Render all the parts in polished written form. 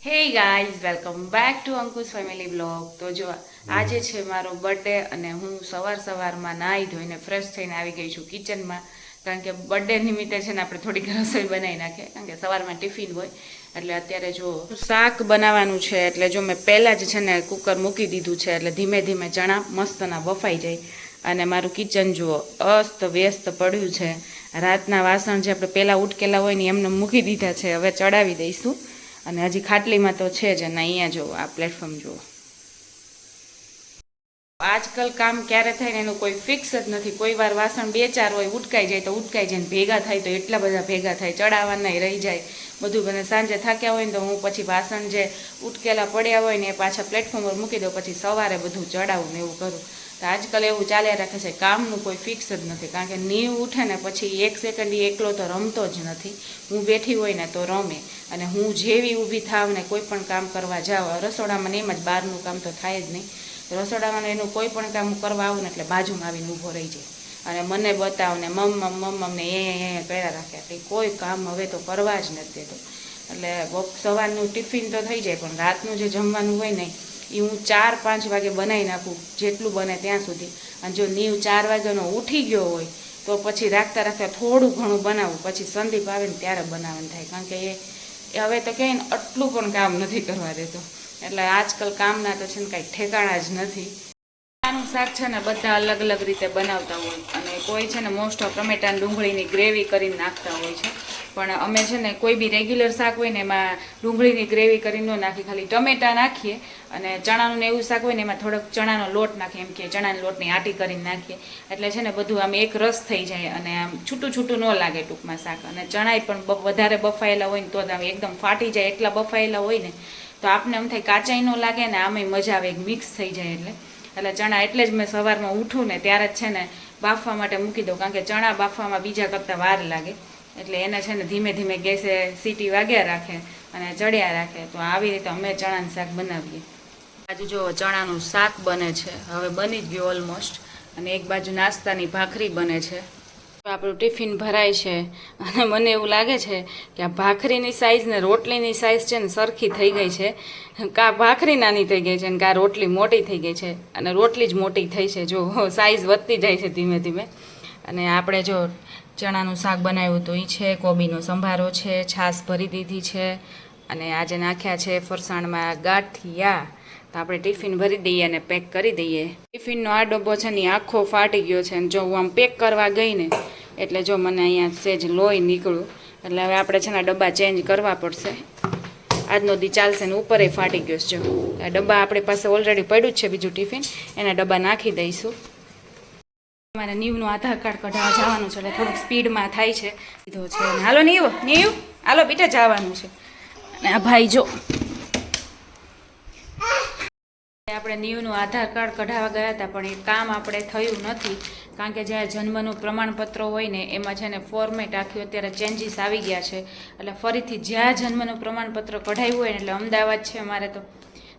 Hey guys welcome back to Ankush family blog. તો જો આજે છે મારો બર્થડે અને હું સવારમાં નાહી ધોઈને ફ્રેશ થઈને આવી ગઈ છું કિચનમાં. કારણ કે બર્થડે નિમિત્તે છે ને આપણે થોડીક રસોઈ બનાવી નાખીએ, કારણ કે સવારમાં ટિફિન હોય. એટલે અત્યારે જો શાક બનાવવાનું છે, એટલે જો મેં પહેલાં જ છે ને કુકર મૂકી દીધું છે, એટલે ધીમે ધીમે ચણા મસ્તના બફાઈ જાય. અને મારું કિચન જુઓ અસ્ત વ્યસ્ત પડ્યું છે. રાતના વાસણ જે આપણે પહેલાં ઉટકેલા હોય ને એમને મૂકી દીધા છે, હવે ચડાવી દઈશું. અને હજી ખાટલીમાં તો છે જ, અને અહીંયા જુઓ આ પ્લેટફોર્મ જુઓ. આજકાલ કામ ક્યારે થાય ને એનું કોઈ ફિક્સ જ નથી. કોઈ વાર વાસણ 2-4 હોય, ઉટકાઈ જાય તો ઉટકાઈ જાય, ને ભેગા થાય તો એટલા બધા ભેગા થાય, ચડાવવાના રહી જાય બધું. બને સાંજે થાક્યા હોય ને તો હું પછી વાસણ જે ઉટકેલા પડ્યા હોય ને એ પાછા પ્લેટફોર્મ પર મૂકી દઉં, પછી સવારે બધું ચડાવું ને એવું કરું. તો આજકાલ એવું ચાલ્યા રાખે છે, કામનું કોઈ ફિક્સ જ નથી. કારણ કે નીવ ઉઠે ને પછી 1 સેકન્ડ એકલો તો રમતો જ નથી. હું બેઠી હોય ને તો રમે, અને હું જેવી ઊભી થાવ ને કોઈ પણ કામ કરવા જાઉં, રસોડામાં ને એમ જ, બહારનું કામ તો થાય જ નહીં. રસોડામાં એનું કોઈ પણ કામ કરવા આવું ને એટલે બાજુમાં આવીને ઊભો રહી જાય, અને મને બતાવ ને મમ્મ ને એ કર્યા રાખે. એટલે કોઈ કામ હવે તો કરવા જ નથી દેતો. એટલે સવારનું ટિફિન તો થઈ જાય, પણ રાતનું જે જમવાનું હોય ને એ હું 4-5 વાગે બનાવી નાખું, જેટલું બને ત્યાં સુધી. અને જો નીવ 4 વાગ્યાનો ઉઠી ગયો હોય તો પછી રાખતા થોડું ઘણું બનાવું, પછી સંદીપ આવે ને ત્યારે બનાવવાનું થાય. કારણ કે એ હવે તો કહે ને આટલું પણ કામ નથી કરવા દેતો. એટલે આજકાલ કામના તો છે ને કાંઈ ઠેકાણા જ નથી. ટમેટાનું શાક છે ને બધા અલગ અલગ રીતે બનાવતા હોય, અને કોઈ છે ને મોસ્ટ ઓફ ટમેટાની ડુંગળીની ગ્રેવી કરીને નાખતા હોય છે. પણ અમે છે ને કોઈ બી રેગ્યુલર શાક હોય ને એમાં ડુંગળીની ગ્રેવી કરીને ન નાખી, ખાલી ટમેટા નાખીએ. અને ચણાનું ને એવું શાક હોય ને એમાં થોડોક ચણાનો લોટ નાખીએ, એમ કે ચણાના લોટની આટી કરીને નાખીએ. એટલે છે ને બધું આમ એક રસ થઈ જાય, અને આમ છૂટું છૂટું ન લાગે ટૂંકમાં શાક. અને ચણાય પણ વધારે બફાયેલા હોય ને તો આમ એકદમ ફાટી જાય, એટલા બફાયેલા હોય ને તો આપને એમ થાય કાચાઈ ન લાગે ને આમે મજા આવે, મિક્સ થઈ જાય. એટલે ચણા એટલે જ મેં સવારમાં ઉઠું ને ત્યારે જ છે ને બાફવા માટે મૂકી દઉં. કારણ કે ચણા બાફવામાં બીજા કરતાં વાર લાગે, એટલે એને છે ને ધીમે ધીમે ગેસે સીટી વાગ્યા રાખે અને ચડ્યા રાખે. તો આવી રીતે અમે ચણાનું શાક બનાવીએ. બાજુ જો ચણાનું શાક બને છે, હવે બની જ ગયું ઓલમોસ્ટ. અને એક બાજુ નાસ્તાની ભાખરી બને છે. આપણું ટિફિન ભરાય છે, અને મને એવું લાગે છે કે આ ભાખરીની સાઇઝ ને રોટલીની સાઇઝ છે ને સરખી થઈ ગઈ છે. કાં ભાખરી નાની થઈ ગઈ છે ને કાં રોટલી મોટી થઈ ગઈ છે, અને રોટલી જ મોટી થઈ છે. જો સાઇઝ વધતી જાય છે ધીમે ધીમે. અને આપણે જો ચણાનું શાક બનાવ્યું તો એ છે, કોબીનો સંભારો છે, છાશ ભરી દીધી છે, અને આજે નાખ્યા છે ફરસાણમાં ગાંઠિયા. તો આપણે ટિફિન ભરી દઈએ અને પેક કરી દઈએ. ટિફિનનો આ ડબ્બો છે ને આખો ફાટી ગયો છે, અને જો હું આમ પેક કરવા ગઈ ને એટલે જો મને અહીંયા સેજ લોહી નીકળ્યું. એટલે હવે આપણે છે ને ડબ્બા ચેન્જ કરવા પડશે. આજનો દી ચાલશે ને ઉપરે ફાટી ગયો છે. જો આ ડબ્બા આપણી પાસે ઓલરેડી પડ્યું જ છે, બીજું ટિફિન એના ડબ્બા નાખી દઈશું. મારે નીવનું આધાર કાર્ડ કઢાવવા જવાનું છે, એટલે થોડુંક સ્પીડમાં થાય છે. કીધો છે હાલો નીવ હાલો બેટા જવાનું છે. અને આ ભાઈ જો આપણે નીવનું આધાર કાર્ડ કઢાવવા ગયા હતા, પણ એ કામ આપણે થયું નથી. કારણ કે જ્યાં જન્મનું પ્રમાણપત્ર હોય ને એમાં છે ને ફોર્મેટ આખી અત્યારે ચેન્જીસ આવી ગયા છે. એટલે ફરીથી જ્યાં જન્મનું પ્રમાણપત્ર કઢાવ્યું હોય ને, એટલે અમદાવાદ છે અમારે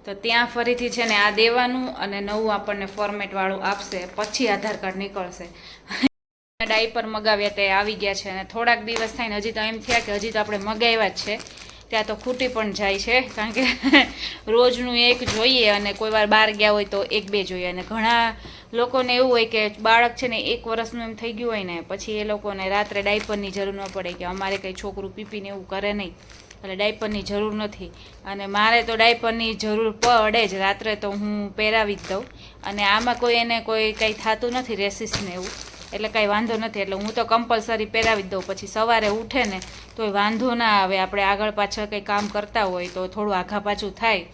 તો ત્યાં ફરીથી છે ને આ દેવાનું, અને નવું આપણને ફોર્મેટવાળું આપશે, પછી આધાર કાર્ડ નીકળશે. ડાયપર મગાવ્યા તે આવી ગયા છે, અને થોડાક દિવસ થાય ને હજી તો એમ થયા કે હજી તો આપણે મગાવ્યા જ છે, ત્યાં તો ખૂટી પણ જાય છે. કારણ કે રોજનું એક જોઈએ, અને કોઈ વાર બહાર ગયા હોય તો 1-2 જોઈએ. અને ઘણા લોકોને એવું હોય કે બાળક છે ને 1 વર્ષનું એમ થઈ ગયું હોય ને, પછી એ લોકોને રાત્રે ડાયપરની જરૂર ન પડે, કે અમારે કંઈ છોકરું પીપીને એવું કરે નહીં, એટલે ડાયપરની જરૂર નથી. અને મારે તો ડાયપરની જરૂર પડે જ, રાત્રે તો હું પહેરાવી જ દઉં. અને આમાં કોઈ એને કોઈ કંઈ થતું નથી, રેસિસને એવું, એટલે કાંઈ વાંધો નથી. એટલે હું તો કમ્પલસરી પહેરાવી જ દઉં. પછી સવારે ઉઠે ને તોય વાંધો ના આવે. આપણે આગળ પાછળ કંઈ કામ કરતા હોય તો થોડું આઘા પાછું થાય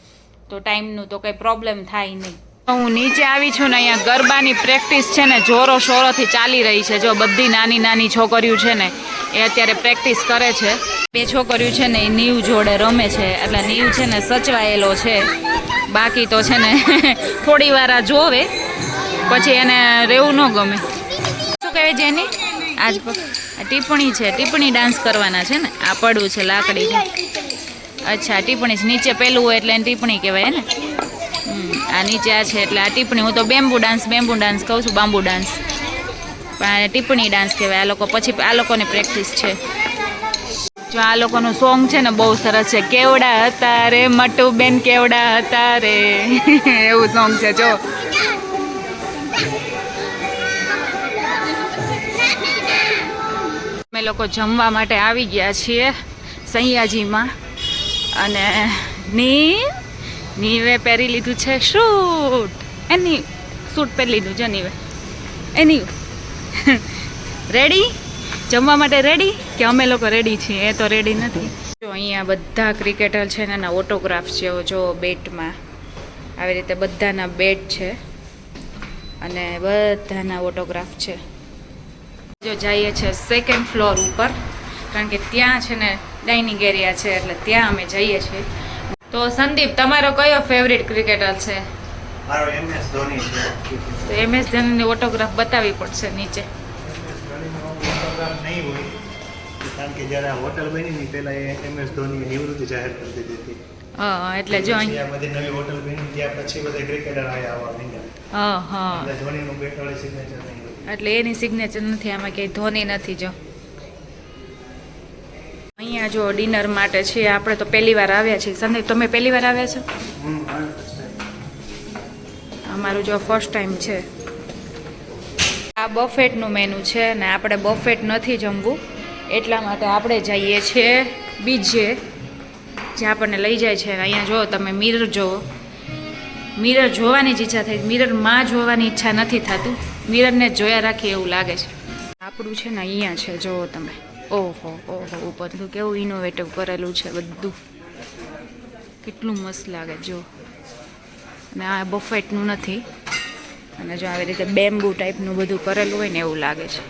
તો ટાઈમનું તો કંઈ પ્રોબ્લેમ થાય નહીં. હું નીચે આવી છું ને, અહીંયા ગરબાની પ્રેક્ટિસ છે ને જોરો શોરોથી ચાલી રહી છે. જો બધી નાની નાની છોકરીઓ છે ને એ અત્યારે પ્રેક્ટિસ કરે છે. 2 છોકરીઓ છે ને એ નીવ જોડે રમે છે, એટલે નીવ છે ને સચવાયેલો છે. બાકી તો છે ને થોડી વાર આ જોવે, પછી એને રહેવું ન ગમે. શું કહેવાય છે એની આજ ટિપ્પણી છે, ટિપ્પણી ડાન્સ કરવાના છે ને. આ પડવું છે લાકડી છે. અચ્છા ટિપ્પણી છે, નીચે પેલું હોય એટલે એને ટિપ્પણી કહેવાય ને. આ નીચે આ છે એટલે આ ટિપ્પણી. હું તો બેમ્બુ ડાન્સ કહું છું, બાંબુ ડાન્સ, પણ આ ટિપ્પણી ડાન્સ કહેવાય. આ લોકો પછી આ લોકોને પ્રેક્ટિસ છે. જો આ લોકોનું સોંગ છે ને બહુ સરસ છે, કેવડા હતા રે મટુ બેન કેવડા હતા રે એવું સોંગ છે જો. અમે લોકો જમવા માટે આવી ગયા છીએ સૈયાજીમાં અને નીવે પહેરી લીધું છે શૂટ. એની શૂટ પહેરી લીધું છે નીવે. એની રેડી જમવા માટે રેડી કે અમે લોકો રેડી છીએ? એ તો રેડી નથી. જો અહીંયા બધા ક્રિકેટર છે ને એના ઓટોગ્રાફ છે જો બેટમાં આવી રીતે બધાના બેટ છે અને બધાના ઓટોગ્રાફ છે. જો જઈએ છે સેકન્ડ ફ્લોર ઉપર કારણ કે ત્યાં છે ને ડાઇનિંગ એરિયા છે એટલે ત્યાં અમે જઈએ છીએ. તો સંદીપ તમારો કયો ફેવરિટ ક્રિકેટર છે? મારો MS ધોની છે. તો MS ધોનીની ઓટોગ્રાફ બતાવવી પડશે નીચે. નહીં હોય કારણ કે જ્યારે આ હોટલ બની ને પહેલા MS ધોની નિવૃત્તિ જાહેર કરી દીધી હતી. હા એટલે જો અહીંયા બધી નવી હોટલ બની ત્યાં પછી બધા ક્રિકેટર આવવા માંડ્યા. હા હા એટલે ધોનીનું બેટ વાળી સિગ્નેચર નહીં હોય. એટલે એની સિગ્નેચર નથી આમાં ક્યાંય ધોની નથી. જો અહીંયા જો ડિનર માટે છે આપણે તો પહેલી વાર આવ્યા છીએ. સંદીપ તમે પહેલી વાર આવ્યા છો? અમારું જો ફર્સ્ટ ટાઈમ છે. આ બફેટનું મેનુ છે ને આપણે બફેટ નથી જમવું એટલા માટે આપણે જઈએ છીએ બીજે જે આપણને લઈ જાય છે. અહીંયા જો તમે મિરર જોવો, મિરર જોવાની જ ઈચ્છા થઈ, મિરરમાં જોવાની ઈચ્છા નથી થતું, મિરરને જોયા રાખીએ એવું લાગે છે. આપણું છે ને અહીંયા છે જોવો તમે. ઓહો ઓહો બધું કેવું ઇનોવેટિવ કરેલું છે, બધું કેટલું મસ્ત લાગે જો. અને આ બફેટનું નથી અને જો આવી રીતે બેમ્બુ ટાઈપનું બધું કરેલું હોય ને એવું લાગે છે.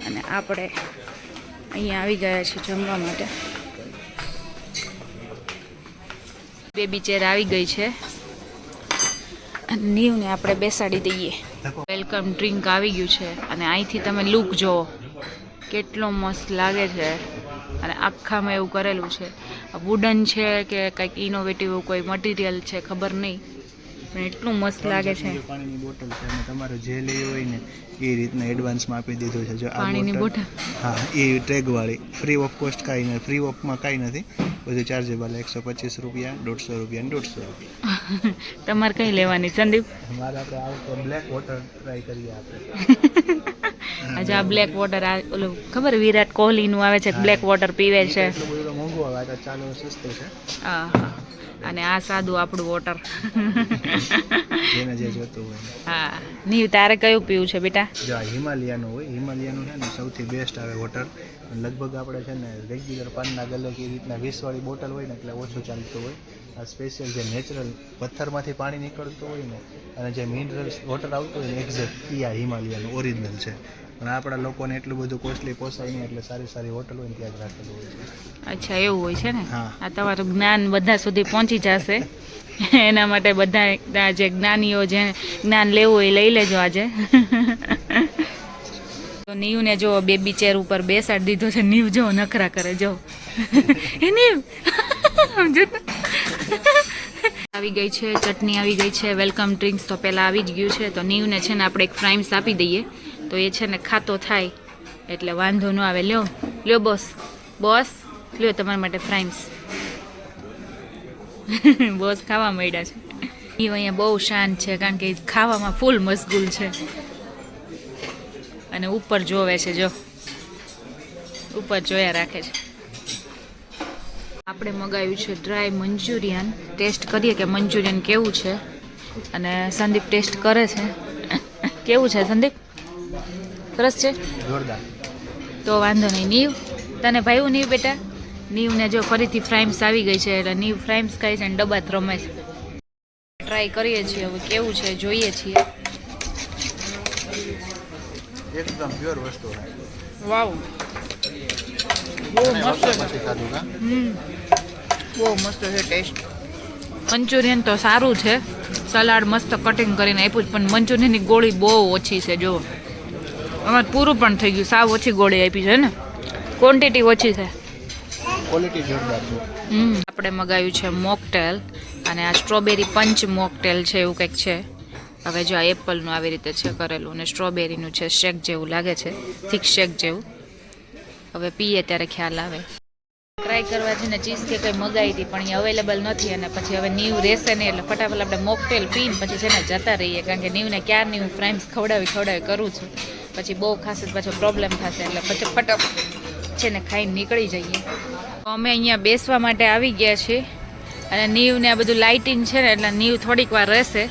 અને આપણે અહીંયા આવી ગયા છીએ જમવા માટે. બેબી ચેર આવી ગઈ છે અને નીવને આપણે બેસાડી દઈએ. વેલકમ ડ્રિંક આવી ગયું છે અને અહીંથી તમે લુક જુઓ કેટલો મસ્ત લાગે છે. અને આખામાં એવું કરેલું છે, વુડન છે કે કંઈક ઇનોવેટિવ કોઈ મટીરિયલ છે ખબર નહીં પણ એટલું મસ્ત લાગે છે. પાણીની બોટલ છે અને તમારે જે લેવી હોય ને એ રીતના એડવાન્સમાં આપી દીધું છે. જો આ પાણીની બોટલ હા એ ટ્રેગવાળી ફ્રી ઓફ કોસ્ટ કાંઈ નથી, ફ્રી ઓફમાં કાંઈ નથી, બધું ચાર્જેબલ. 125 રૂપિયા, 150 રૂપિયા અને 150 રૂપિયા. તમારે કઈ લેવાની સંદીપ? મારે આપણે આવતો બ્લેક વોટર ટ્રાય કરીએ આપણે. આજે આ બ્લેક વોટર આ ઓલું ખબર વિરાટ કોહલીનું આવે છે બ્લેક વોટર પીવે છે. એટલું બધું મોંઘું આવે તો ચાલો સસ્તું છે. હા હા અને આ સાદું આપણું વોટર જેને જે જોતું હોય. હા નીવ તારે કયું પીવું છે બેટા? જો આ હિમાલયાનું હોય, હિમાલયાનું છે ને સૌથી બેસ્ટ આવે વોટર. લગભગ આપણે છે ને રેગ્યુલર પાનના ગલે કે એ રીતના 20 વાળી બોટલ હોય ને એટલે ઓછું ચાલતું હોય. આ સ્પેશિયલ જે નેચરલ પથ્થરમાંથી પાણી નીકળતું હોય ને અને જે મિનરલ્સ વોટર આવતું હોય ને એક્ઝેક્ટ એ આ હિમાલયાનું ઓરિજિનલ છે. પણ આપણા લોકોને એટલું બધું કોસ્ટલી પોસાય નહીં એટલે સારી સારી હોટલ હોય ને ત્યાં જ રાખેલું હોય છે. અચ્છા એવું હોય છે ને. હા આ તમારું જ્ઞાન બધા સુધી પહોંચી જશે એના માટે બધા જે જ્ઞાનીઓ જે જ્ઞાન લેવું એ લઈ લેજો આજે. તો નીવને જો બેબી ચેર ઉપર બેસાડી દીધો છે. નીવ જો નખરા કરે જો એ નીવ આવી ગઈ છે, ચટણી આવી ગઈ છે, વેલકમ ડ્રિંક્સ તો પહેલાં આવી જ ગયું છે. તો નીવને છે ને આપણે એક ફ્રાઈમ્સ આપી દઈએ તો એ છે ને ખાતો થાય એટલે વાંધો ન આવે. લ્યો લ્યો બોસ, બોસ લ્યો તમારા માટે ફ્રાઈમ્સ. બોસ ખાવા માંડ્યા છે. એ અહીંયા બહુ શાંત છે કારણ કે ખાવામાં ફૂલ મશગુલ છે અને ઉપર જોવે છે, જો ઉપર જોયા રાખે છે. આપણે મગાવ્યું છે ડ્રાય મંચુરિયન. ટેસ્ટ કરીએ કે મંચુરિયન કેવું છે અને સંદીપ ટેસ્ટ કરે છે. કેવું છે સંદીપ? સરસ છે, જોરદાર. તો વાંધો નહીં. નીવ તને ભાવ્યું? નીવ બેટા નીવને જો ફરીથી ફ્રાઈમ્સ આવી ગઈ છે એટલે નીવ ફ્રાઈમ્સ ખાય છે અને ડબ્બા જ રમે છે. ટ્રાય કરીએ છીએ હવે કેવું છે જોઈએ છીએ. એકદમ પ્યોર વસ્તુ છે. વાવ બહુ મસ્ત છે. પછી ખાધું કા બહુ મસ્ત છે ટેસ્ટ. મંચુરિયન તો સારું છે, સલાડ મસ્ત કટિંગ કરીને આપ્યું છે પણ મંચુરિયનની ગોળી બહુ ઓછી છે. જો અમારે પૂરું પણ થઈ ગયું, સાવ ઓછી ગોળી આપી છે ને, ક્વોન્ટિટી ઓછી છે. ક્વોલિટી જોરદાર છે. આપણે મગાવ્યું છે મોકટેલ અને આ સ્ટ્રોબેરી પંચ મોકટેલ છે એવું કંઈક છે. હવે જો આ એપલનું આવી રીતે છે કરેલું અને સ્ટ્રોબેરીનું છે શેક જેવું લાગે છે, થીક શેક જેવું. હવે પીએ ત્યારે ખ્યાલ આવે. ટ્રાય કરવા છે ને ચીઝ કે કંઈ મગાવી હતી પણ એ અવેલેબલ નથી અને પછી હવે નીવ રહેશે નહીં એટલે ફટાફટ આપણે મોકટેલ પીને પછી છે ને જતા રહીએ કારણ કે નીવને ક્યારની હું ફ્રેન્ડ્સ ખવડાવી કરું છું પછી બહુ ખાશે તો પાછો પ્રોબ્લેમ થશે એટલે પછી ફટાફટ છે ને ખાઈને નીકળી જઈએ. અમે અહીંયા બેસવા માટે આવી ગયા છીએ અને નીવને આ બધું લાઇટિંગ છે ને એટલે નીવ થોડીક વાર રહેશે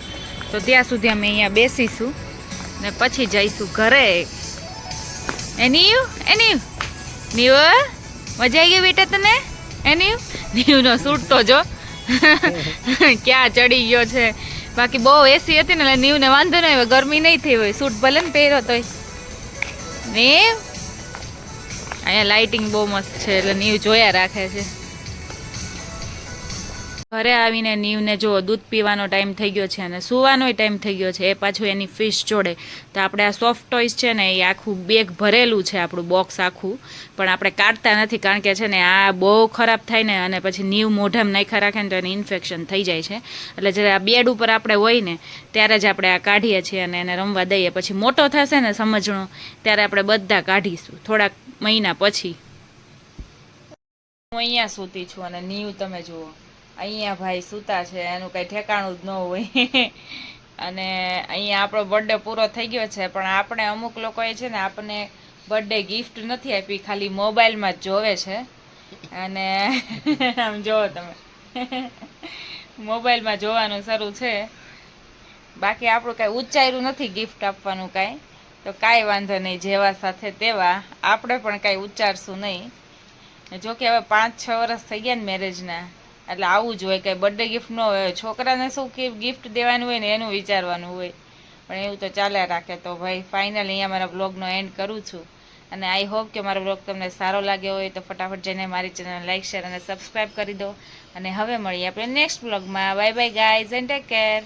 તો ત્યાં સુધી અમે અહીંયા બેસીશું ને પછી જઈશું ઘરે. એ નીવ નીવ મજા આવી ગઈ બેટા તને? એ નીવનો સૂટ તો જો ક્યાં ચડી ગયો છે. બાકી બહુ એસી હતી ને એટલે નીવને વાંધો નહીં હોય, ગરમી નહીં થઈ હોય, સૂટ ભલે ને પહેર્યો તોય. નીવ અહીંયા લાઇટિંગ બહુ મસ્ત છે એટલે નીવ જોયા રાખે છે. ઘરે આવીને નીવને જો દૂધ પીવાનો ટાઈમ થઈ ગયો છે અને સૂવાનોય ટાઈમ થઈ ગયો છે એ પાછું એની ફિશ જોડે. તો આપણે આ સોફ્ટ ટોયસ છે ને એ આખું બેગ ભરેલું છે આપણું બોક્સ આખું પણ આપણે કાઢતા નથી કારણ કે છે ને આ બહુ ખરાબ થાય ને અને પછી નીવ મોઢામાં નાખ્યા રાખે ને તો એને ઇન્ફેક્શન થઈ જાય છે એટલે જ્યારે આ બેડ ઉપર આપણે હોય ને ત્યારે જ આપણે આ કાઢીએ છીએ અને એને રમવા દઈએ. પછી મોટો થશે ને સમજણો ત્યારે આપણે બધા કાઢીશું થોડાક મહિના પછી. હું અહીંયા સૂતી છું અને નીવ તમે જુઓ અહીંયા ભાઈ સૂતા છે એનું કંઈ ઠેકાણું જ ન હોય અને અહીંયા આપણો બર્થડે પૂરો થઈ ગયો છે પણ આપણે અમુક લોકોએ છે ને આપણને બર્થડે ગિફ્ટ નથી આપી, ખાલી મોબાઈલમાં જ જોવે છે અને આમ જોવો તમે મોબાઈલમાં જોવાનું શરૂ છે. બાકી આપણું કાંઈ ઉચ્ચાર્યું નથી ગિફ્ટ આપવાનું કાંઈ, તો કાંઈ વાંધો નહીં, જેવા સાથે તેવા આપણે પણ કાંઈ ઉચ્ચારશું નહીં. જોકે હવે 5-6 વર્ષ થઈ ગયા ને મેરેજના એટલે આવું જ હોય, કંઈ બર્થડે ગિફ્ટ ન હોય. છોકરાને શું ગિફ્ટ દેવાનું હોય ને એનું વિચારવાનું હોય પણ એવું તો ચાલ્યા રાખે. તો ભાઈ ફાઇનલ અહીંયા મારા બ્લોગનો એન્ડ કરું છું અને આઈ હોપ કે મારો બ્લોગ તમને સારો લાગ્યો હોય તો ફટાફટ જઈને મારી ચેનલ લાઈક શેર અને સબસ્ક્રાઈબ કરી દો અને હવે મળીએ આપણે નેક્સ્ટ બ્લોગમાં. Bye bye guys and take care.